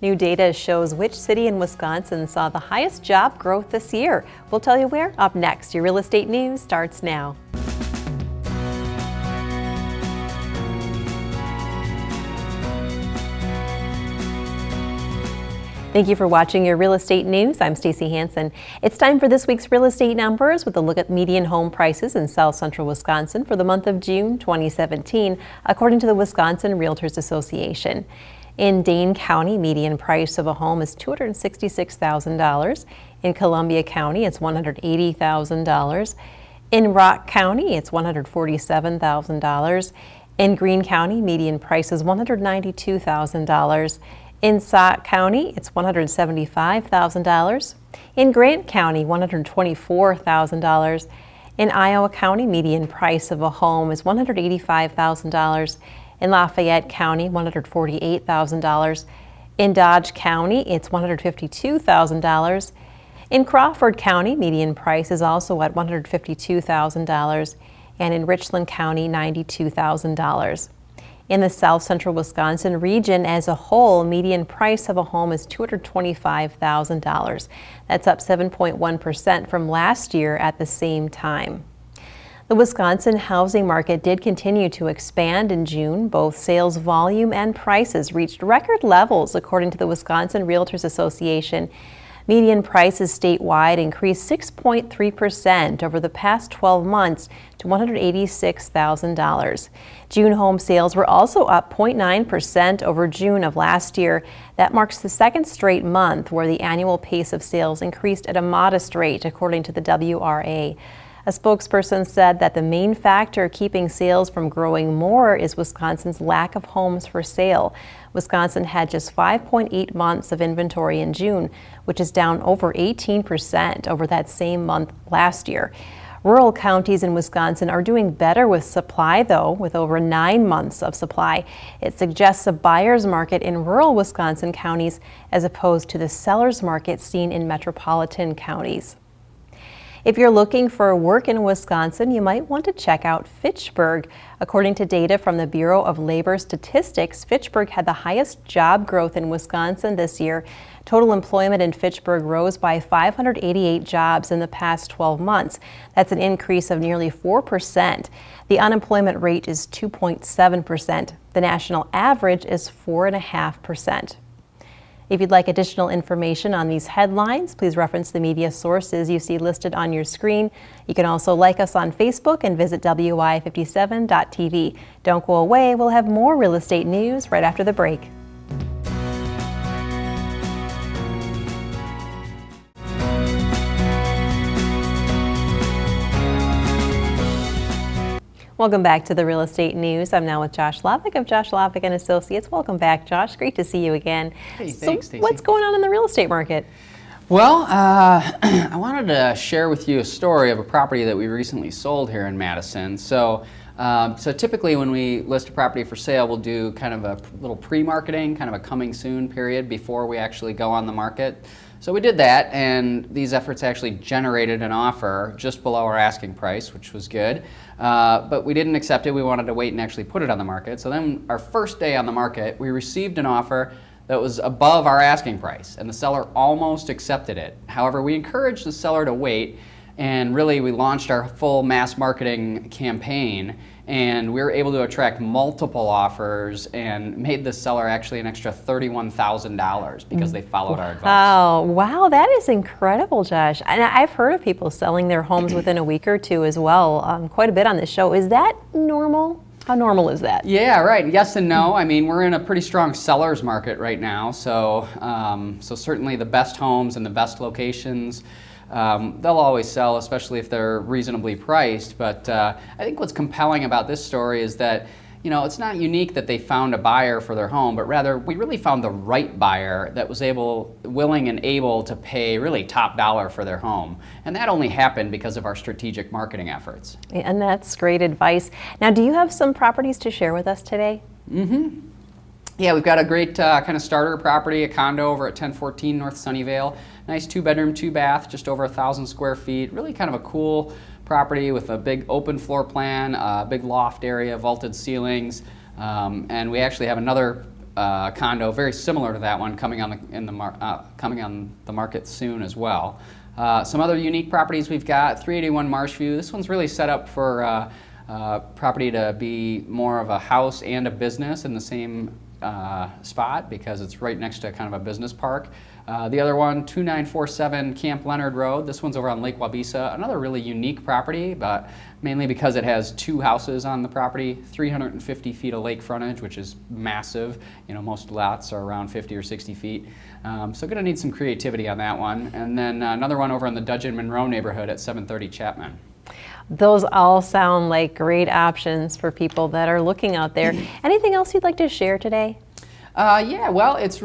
New data shows which city in Wisconsin saw the highest job growth this year. We'll tell you where up next. Your real estate news starts now. Thank you for watching your real estate news. I'm Stacy Hansen. It's time for this week's real estate numbers with a look at median home prices in South Central Wisconsin for the month of June 2017, according to the Wisconsin Realtors Association. In Dane County, median price of a home is $266,000. In Columbia County, it's $180,000. In Rock County, it's $147,000. In Greene County, median price is $192,000. In Sauk County, it's $175,000. In Grant County, $124,000. In Iowa County, median price of a home is $185,000. In Lafayette County, $148,000. In Dodge County, it's $152,000. In Crawford County, median price is also at $152,000. And in Richland County, $92,000. In the South Central Wisconsin region as a whole, median price of a home is $225,000. That's up 7.1% from last year at the same time. The Wisconsin housing market did continue to expand in June. Both sales volume and prices reached record levels, according to the Wisconsin Realtors Association. Median prices statewide increased 6.3% over the past 12 months to $186,000. June home sales were also up 0.9% over June of last year. That marks the second straight month where the annual pace of sales increased at a modest rate, according to the WRA. A spokesperson said that the main factor keeping sales from growing more is Wisconsin's lack of homes for sale. Wisconsin had just 5.8 months of inventory in June, which is down over 18% over that same month last year. Rural counties in Wisconsin are doing better with supply, though, with over 9 months of supply. It suggests a buyer's market in rural Wisconsin counties as opposed to the seller's market seen in metropolitan counties. If you're looking for work in Wisconsin, you might want to check out Fitchburg. According to data from the Bureau of Labor Statistics, Fitchburg had the highest job growth in Wisconsin this year. Total employment in Fitchburg rose by 588 jobs in the past 12 months. That's an increase of nearly 4%. The unemployment rate is 2.7%. The national average is 4.5%. If you'd like additional information on these headlines, please reference the media sources you see listed on your screen. You can also like us on Facebook and visit wi57.tv. Don't go away, we'll have more real estate news right after the break. Welcome back to the Real Estate News. I'm now with Josh Lovick of Josh Lovick & Associates. Welcome back, Josh. Great to see you again. Hey, thanks, Stacey. What's going on in the real estate market? Well, I wanted to share with you a story of a property that we recently sold here in Madison. So typically when we list a property for sale, we'll do kind of a little pre-marketing, kind of a coming soon period before we actually go on the market. So we did that, and these efforts actually generated an offer just below our asking price, which was good. But we didn't accept it. We wanted to wait and actually put it on the market. So then our first day on the market, we received an offer that was above our asking price, and the seller almost accepted it. However, we encouraged the seller to wait, and really we launched our full mass marketing campaign, and we were able to attract multiple offers and made the seller actually an extra $31,000 because they followed our advice. Oh, wow, that is incredible, Josh. And I've heard of people selling their homes within a week or two as well, quite a bit on this show. Is that normal? How normal is that? Yeah, right. Yes and no. I mean, we're in a pretty strong seller's market right now, so certainly the best homes and the best locations, they'll always sell, especially if they're reasonably priced. But I think what's compelling about this story is that, you know, it's not unique that they found a buyer for their home, but rather we really found the right buyer that was willing and able to pay really top dollar for their home. And that only happened because of our strategic marketing efforts. And that's great advice. Now, do you have some properties to share with us today? Mm-hmm. Yeah, we've got a great kind of starter property, a condo over at 1014 North Sunnyvale. Nice 2-bedroom, 2-bath, just over 1,000 square feet. Really kind of a cool property with a big open floor plan, a big loft area, vaulted ceilings. And we actually have another condo very similar to that one coming on the market soon as well. Some other unique properties we've got: 381 Marshview. This one's really set up for property to be more of a house and a business in the same spot because it's right next to kind of a business park. The other one, 2947 Camp Leonard Road. This one's over on Lake Wabisa. Another really unique property, but mainly because it has 2 houses on the property, 350 feet of lake frontage, which is massive. You know, most lots are around 50 or 60 feet. So gonna need some creativity on that one. And then another one over in the Dudgeon Monroe neighborhood at 730 Chapman. Those all sound like great options for people that are looking out there. Anything else you'd like to share today? Yeah, well, it's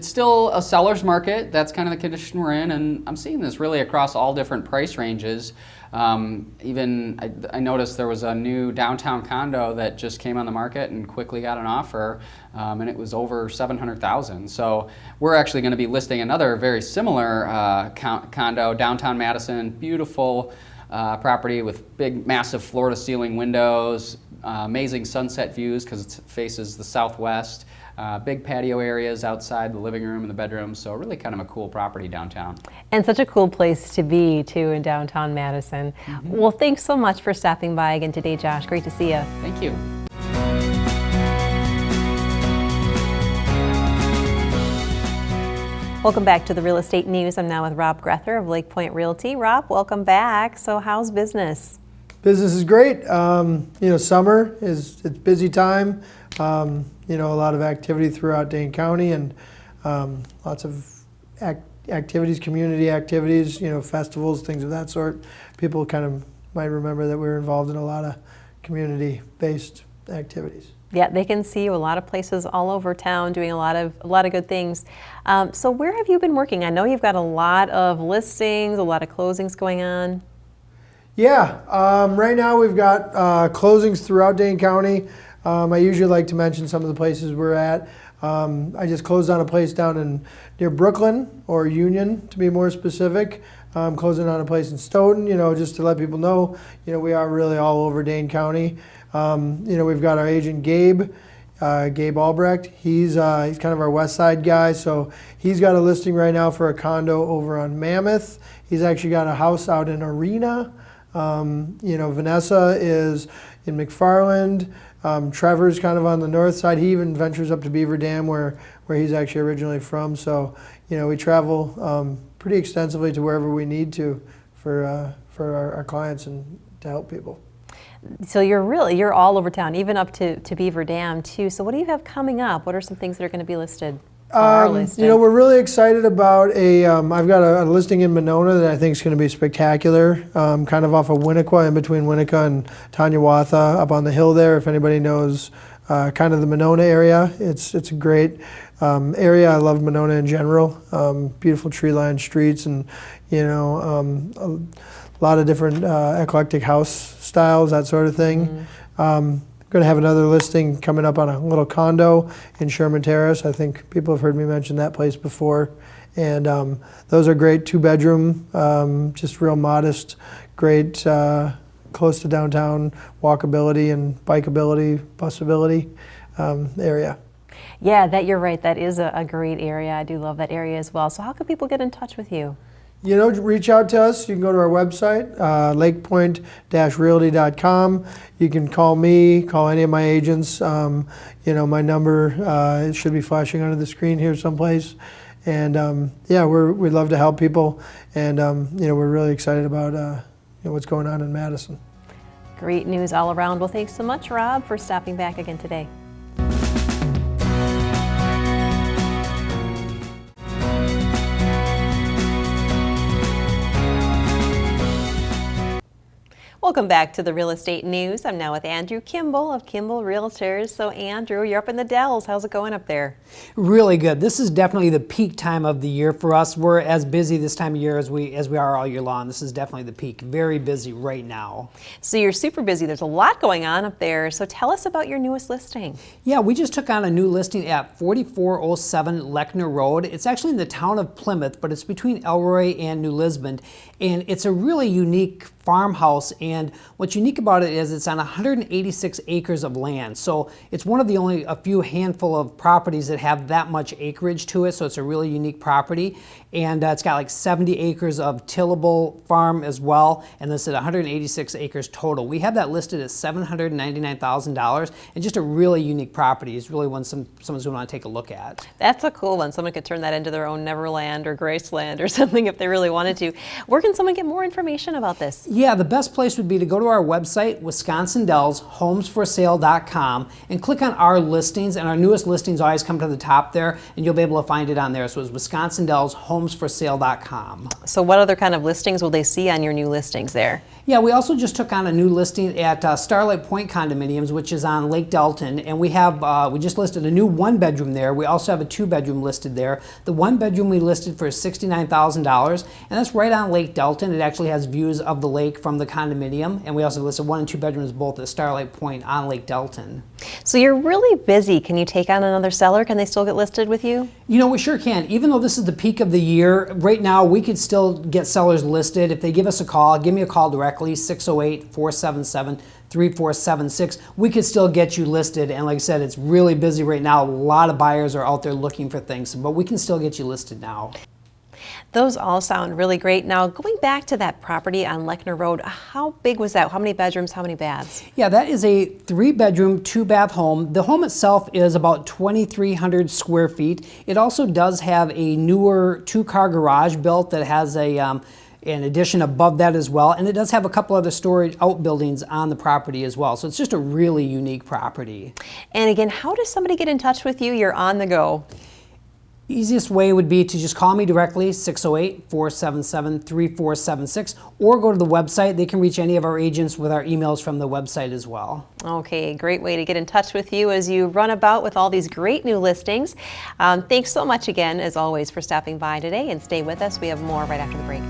still a seller's market. That's kind of the condition we're in, and I'm seeing this really across all different price ranges. Even I noticed there was a new downtown condo that just came on the market and quickly got an offer, and it was over $700,000. So we're actually going to be listing another very similar condo, downtown Madison, beautiful property with big, massive floor-to-ceiling windows, amazing sunset views because it faces the southwest. Big patio areas outside the living room and the bedroom, so really kind of a cool property downtown. And such a cool place to be, too, in downtown Madison. Mm-hmm. Well, thanks so much for stopping by again today, Josh. Great to see you. Thank you. Welcome back to the Real Estate News. I'm now with Rob Grether of Lake Point Realty. Rob, welcome back. So how's business? Business is great. Summer it's busy time. A lot of activity throughout Dane County and lots of activities, community activities, festivals, things of that sort. People kind of might remember that we're involved in a lot of community-based activities. Yeah, they can see you a lot of places all over town doing a lot of good things. So where have you been working? I know you've got a lot of listings, a lot of closings going on. Yeah, right now we've got closings throughout Dane County. I usually like to mention some of the places we're at. I just closed on a place down near Brooklyn, or Union to be more specific. I'm closing on a place in Stoughton, just to let people know, we are really all over Dane County. We've got our agent Gabe Albrecht. He's kind of our west side guy, so he's got a listing right now for a condo over on Mammoth. He's actually got a house out in Arena. Vanessa is in McFarland. Trevor's kind of on the north side. He even ventures up to Beaver Dam where he's actually originally from. So, we travel pretty extensively to wherever we need to for our clients and to help people. So you're all over town, even up to Beaver Dam too. So what do you have coming up? What are some things that are going to be listed? We're really excited about I've got a listing in Monona that I think is going to be spectacular, kind of off of Winnequa, in between Winnequa and Tanyawatha, up on the hill there. If anybody knows kind of the Monona area, it's a great area. I love Monona in general. Beautiful tree-lined streets and, a lot of different eclectic house styles, that sort of thing. Mm-hmm. Going to have another listing coming up on a little condo in Sherman Terrace. I think people have heard me mention that place before. And those are great 2-bedroom, just real modest, great, close to downtown walkability and bikeability, busability area. Yeah, you're right. That is a great area. I do love that area as well. So how can people get in touch with you? Reach out to us. You can go to our website, lakepoint-realty.com. You can call me, call any of my agents. My number it should be flashing under the screen here someplace. And we'd love to help people. And we're really excited about what's going on in Madison. Great news all around. Well, thanks so much, Rob, for stopping back again today. Welcome back to the Real Estate News. I'm now with Andrew Kimball of Kimball Realtors. So Andrew, you're up in the Dells. How's it going up there? Really good. This is definitely the peak time of the year for us. We're as busy this time of year as we are all year long. This is definitely the peak. Very busy right now. So you're super busy. There's a lot going on up there. So tell us about your newest listing. Yeah, we just took on a new listing at 4407 Lechner Road. It's actually in the town of Plymouth, but it's between Elroy and New Lisbon. And it's a really unique farmhouse and And what's unique about it is it's on 186 acres of land. So it's one of the only a few handful of properties that have that much acreage to it. So it's a really unique property. And it's got like 70 acres of tillable farm as well. And this is 186 acres total. We have that listed at $799,000, and just a really unique property. It's really one someone's going to want to take a look at. That's a cool one. Someone could turn that into their own Neverland or Graceland or something if they really wanted to. Where can someone get more information about this? Yeah, the best place would be to go to our website, wisconsindelshomesforsale.com, and click on our listings, and our newest listings always come to the top there, and you'll be able to find it on there. So it's wisconsindelshomesforsale.com. So what other kind of listings will they see on your new listings there? Yeah, we also just took on a new listing at Starlight Point Condominiums, which is on Lake Delton, and we just listed a new one-bedroom there. We also have a two-bedroom listed there. The one-bedroom we listed for $69,000, and that's right on Lake Delton. It actually has views of the lake from the condominium, and we also listed one and two bedrooms both at Starlight Point on Lake Delton. So you're really busy. Can you take on another seller? Can they still get listed with you? You know, we sure can. Even though this is the peak of the year, right now we could still get sellers listed. If they give us a call, give me a call directly, 608-477-3476. We could still get you listed. And like I said, it's really busy right now. A lot of buyers are out there looking for things, but we can still get you listed now. Those all sound really great. Now, going back to that property on Lechner Road, how big was that? How many bedrooms, how many baths? Yeah, that is a 3-bedroom, 2-bath home. The home itself is about 2,300 square feet. It also does have a newer 2-car garage built that has an addition above that as well, and it does have a couple other storage outbuildings on the property as well. So it's just a really unique property. And again, how does somebody get in touch with you? You're on the go. Easiest way would be to just call me directly, 608-477-3476, or go to the website. They can reach any of our agents with our emails from the website as well. Okay, great way to get in touch with you as you run about with all these great new listings. Thanks so much again, as always, for stopping by today, and stay with us. We have more right after the break.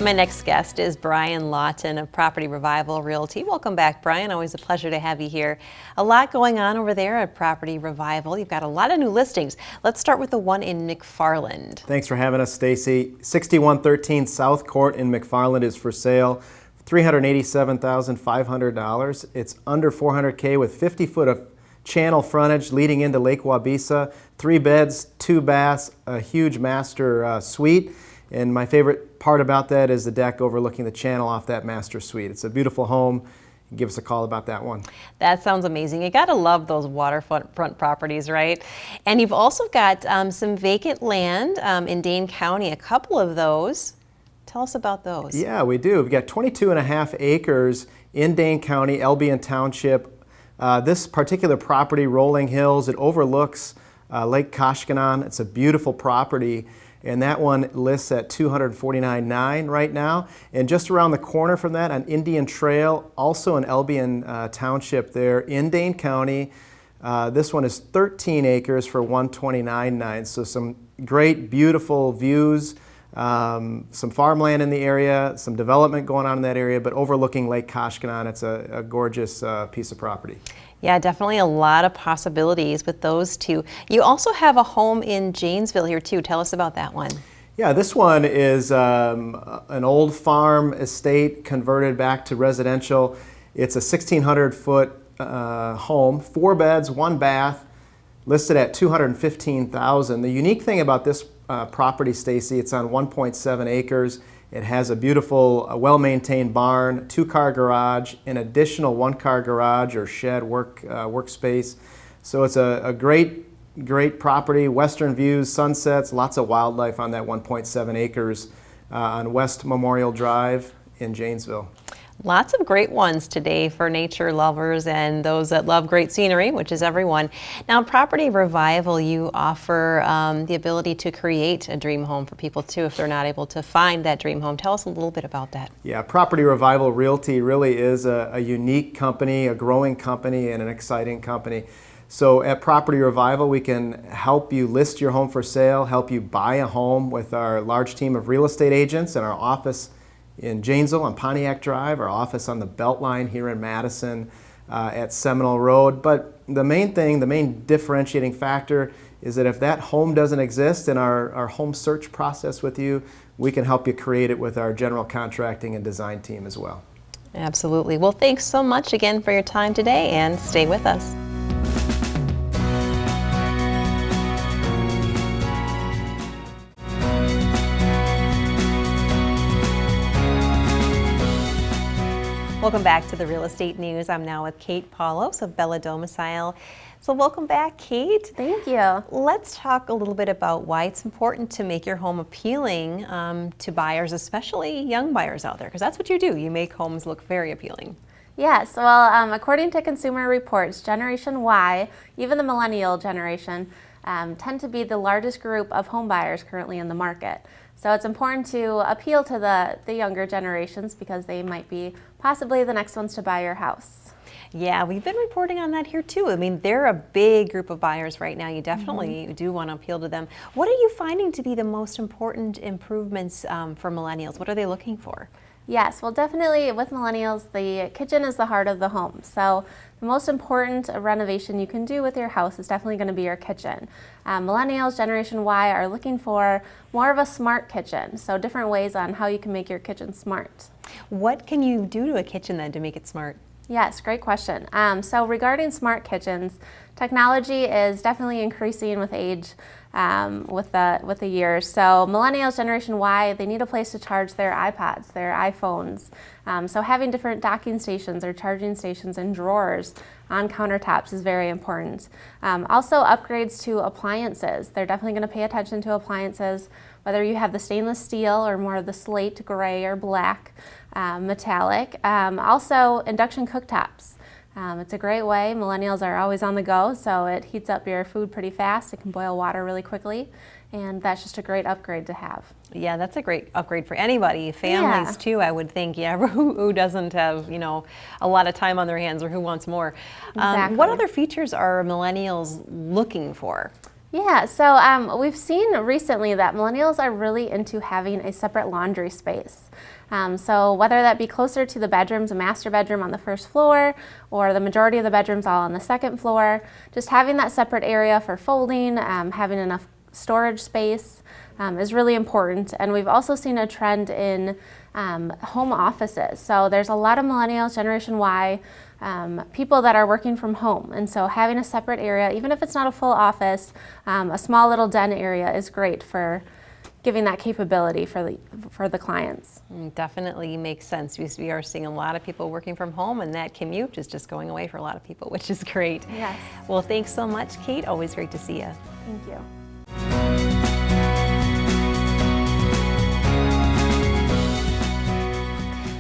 My next guest is Brian Lawton of Property Revival Realty. Welcome back, Brian. Always a pleasure to have you here. A lot going on over there at Property Revival. You've got a lot of new listings. Let's start with the one in McFarland. Thanks for having us, Stacy. 6113 South Court in McFarland is for sale. $387,500. It's under $400K with 50 foot of channel frontage leading into Lake Wabisa. 3 beds, 2 baths, a huge master suite. And my favorite part about that is the deck overlooking the channel off that master suite. It's a beautiful home. Give us a call about that one. That sounds amazing. You gotta love those waterfront properties, right? And you've also got some vacant land in Dane County, a couple of those. Tell us about those. Yeah, we do. We've got 22.5 acres in Dane County, Albion Township. This particular property, Rolling Hills, it overlooks Lake Koshkanon. It's a beautiful property. And that one lists at $249,900 right now. And just around the corner from that on Indian Trail, also in Albion Township there in Dane County, this one is 13 acres for $129,900. So some great, beautiful views, some farmland in the area, some development going on in that area, but overlooking Lake Koshkanon. It's a gorgeous piece of property. Yeah, definitely a lot of possibilities with those two. You also have a home in Janesville here too. Tell us about that one. Yeah, this one is an old farm estate converted back to residential. It's a 1,600 foot home, 4 beds, 1 bath, listed at $215,000. The unique thing about this property, Stacy, it's on 1.7 acres. It has a beautiful, well-maintained barn, 2-car garage, an additional 1-car garage or shed workspace. So it's a great property, western views, sunsets, lots of wildlife on that 1.7 acres on West Memorial Drive in Janesville. Lots of great ones today for nature lovers and those that love great scenery, which is everyone. Now, Property Revival, you offer the ability to create a dream home for people too if they're not able to find that dream home. Tell us a little bit about that. Yeah, Property Revival Realty really is a unique company, a growing company, and an exciting company. So at Property Revival, we can help you list your home for sale, help you buy a home with our large team of real estate agents and our office in Janesville on Pontiac Drive, our office on the Beltline here in Madison at Seminole Road. But the main thing, the main differentiating factor is that if that home doesn't exist in our home search process with you, we can help you create it with our general contracting and design team as well. Absolutely. Well, thanks so much again for your time today, and stay with us. Welcome back to the Real Estate News. I'm now with Kate Paulo of Bella Domicile. So welcome back, Kate. Thank you. Let's talk a little bit about why it's important to make your home appealing to buyers, especially young buyers out there, because that's what you do. You make homes look very appealing. Yes, well, according to Consumer Reports, Generation Y, even the millennial generation, tend to be the largest group of home buyers currently in the market. So it's important to appeal to the younger generations because they might be possibly the next ones to buy your house. Yeah, we've been reporting on that here too. I mean, they're a big group of buyers right now. You definitely do want to appeal to them. What are you finding to be the most important improvements for millennials? What are they looking for? Yes, well, definitely with millennials, the kitchen is the heart of the home. So the most important renovation you can do with your house is definitely going to be your kitchen. Millennials, Generation Y, are looking for more of a smart kitchen. So different ways on how you can make your kitchen smart. What can you do to a kitchen then to make it smart? Yes, great question. So regarding smart kitchens, technology is definitely increasing with age, with the years. So millennials, Generation Y, they need a place to charge their iPads, their iPhones. So having different docking stations or charging stations and drawers on countertops is very important. Also upgrades to appliances. They're definitely going to pay attention to appliances, whether you have the stainless steel or more of the slate, gray, or black, metallic. Also induction cooktops. It's a great way. Millennials are always on the go, so it heats up your food pretty fast. It can boil water really quickly, and that's just a great upgrade to have. Yeah, that's a great upgrade for anybody. Families too, I would think. Yeah, who doesn't have, you know, a lot of time on their hands, or who wants more? Exactly. What other features are millennials looking for? Yeah, so we've seen recently that millennials are really into having a separate laundry space. So whether that be closer to the bedrooms, a master bedroom on the first floor, or the majority of the bedrooms all on the second floor, just having that separate area for folding, having enough storage space is really important. And we've also seen a trend in home offices. So there's a lot of millennials, Generation Y, people that are working from home. And so having a separate area, even if it's not a full office, a small little den area is great for giving that capability for the clients. Definitely makes sense, because we are seeing a lot of people working from home, and that commute is just going away for a lot of people, which is great. Yes. Well, thanks so much, Kate. Always great to see you. Thank you.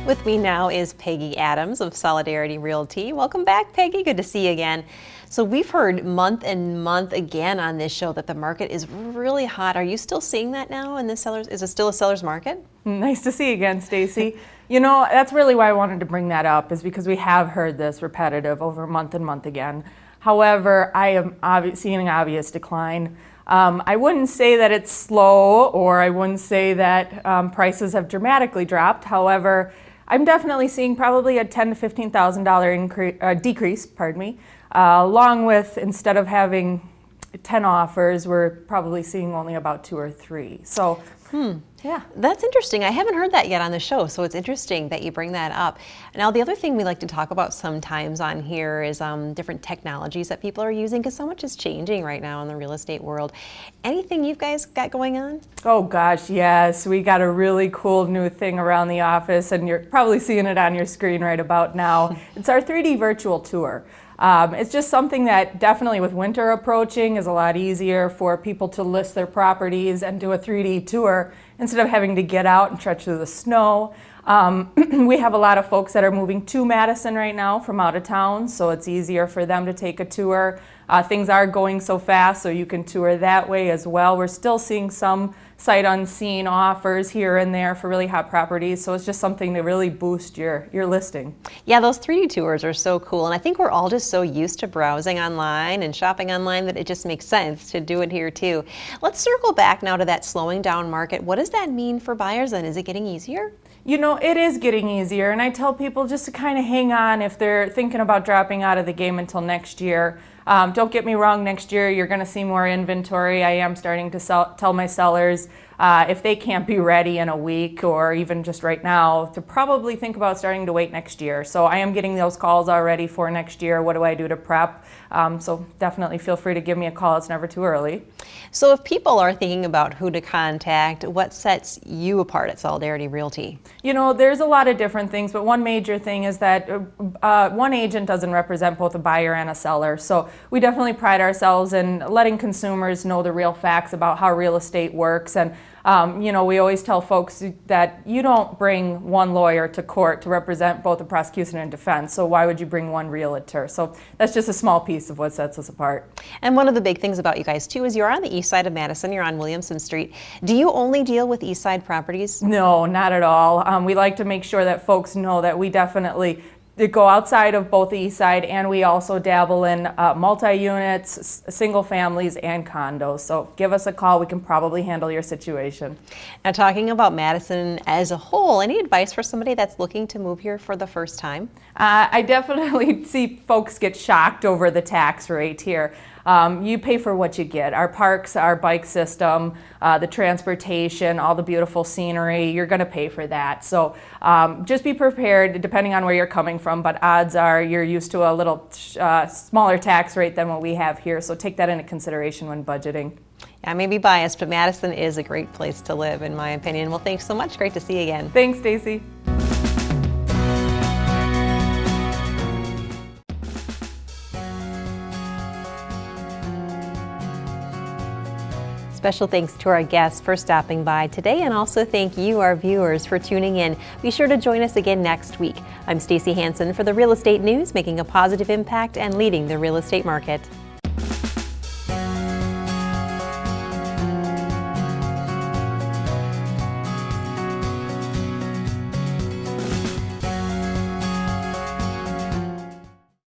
With me now is Peggy Adams of Solidarity Realty. Welcome back, Peggy. Good to see you again. So we've heard month and month again on this show that the market is really hot. Are you still seeing that now in the sellers? Is it still a seller's market? Nice to see you again, Stacy. You know, that's really why I wanted to bring that up, is because we have heard this repetitive over month and month again. However, I am seeing an obvious decline. I wouldn't say that it's slow, or I wouldn't say that prices have dramatically dropped. However, I'm definitely seeing probably a $10,000 to $15,000 decrease, along with, instead of having 10 offers, we're probably seeing only about 2 or 3. So, yeah. That's interesting. I haven't heard that yet on the show, so it's interesting that you bring that up. Now, the other thing we like to talk about sometimes on here is different technologies that people are using, because so much is changing right now in the real estate world. Anything you guys got going on? Oh gosh, yes. We got a really cool new thing around the office, and you're probably seeing it on your screen right about now. It's our 3D virtual tour. It's just something that definitely, with winter approaching, is a lot easier for people to list their properties and do a 3D tour instead of having to get out and trudge through the snow. We have a lot of folks that are moving to Madison right now from out of town, so it's easier for them to take a tour. Things are going so fast, so you can tour that way as well. We're still seeing some sight unseen offers here and there for really hot properties, so it's just something to really boost your listing. Yeah, those 3D tours are so cool, and I think we're all just so used to browsing online and shopping online that it just makes sense to do it here too. Let's circle back now to that slowing down market. What does that mean for buyers then? Is it getting easier? You know, it is getting easier, and I tell people just to kind of hang on if they're thinking about dropping out of the game until next year. Don't get me wrong, next year you're going to see more inventory. I am starting to tell my sellers if they can't be ready in a week or even just right now, to probably think about starting to wait next year. So I am getting those calls already for next year. What do I do to prep? So definitely feel free to give me a call. It's never too early. So if people are thinking about who to contact, what sets you apart at Solidarity Realty? You know, there's a lot of different things, but one major thing is that one agent doesn't represent both a buyer and a seller. So we definitely pride ourselves in letting consumers know the real facts about how real estate works. And you know, we always tell folks that you don't bring one lawyer to court to represent both the prosecution and defense, so why would you bring one realtor? So that's just a small piece of what sets us apart. And one of the big things about you guys too is you're on the east side of Madison, you're on Williamson Street. Do you only deal with east side properties? No, not at all. We like to make sure that folks know that we definitely go outside of both the east side, and we also dabble in multi-units, single families, and condos. So give us a call. We can probably handle your situation. Now, talking about Madison as a whole, any advice for somebody that's looking to move here for the first time? I definitely see folks get shocked over the tax rate here. You pay for what you get. Our parks, our bike system, the transportation, all the beautiful scenery, you're going to pay for that. So just be prepared depending on where you're coming from, but odds are you're used to a little smaller tax rate than what we have here. So take that into consideration when budgeting. I may be biased, but Madison is a great place to live, in my opinion. Well, thanks so much. Great to see you again. Thanks, Stacy. Special thanks to our guests for stopping by today, and also thank you, our viewers, for tuning in. Be sure to join us again next week. I'm Stacy Hansen for the Real Estate News, making a positive impact and leading the real estate market.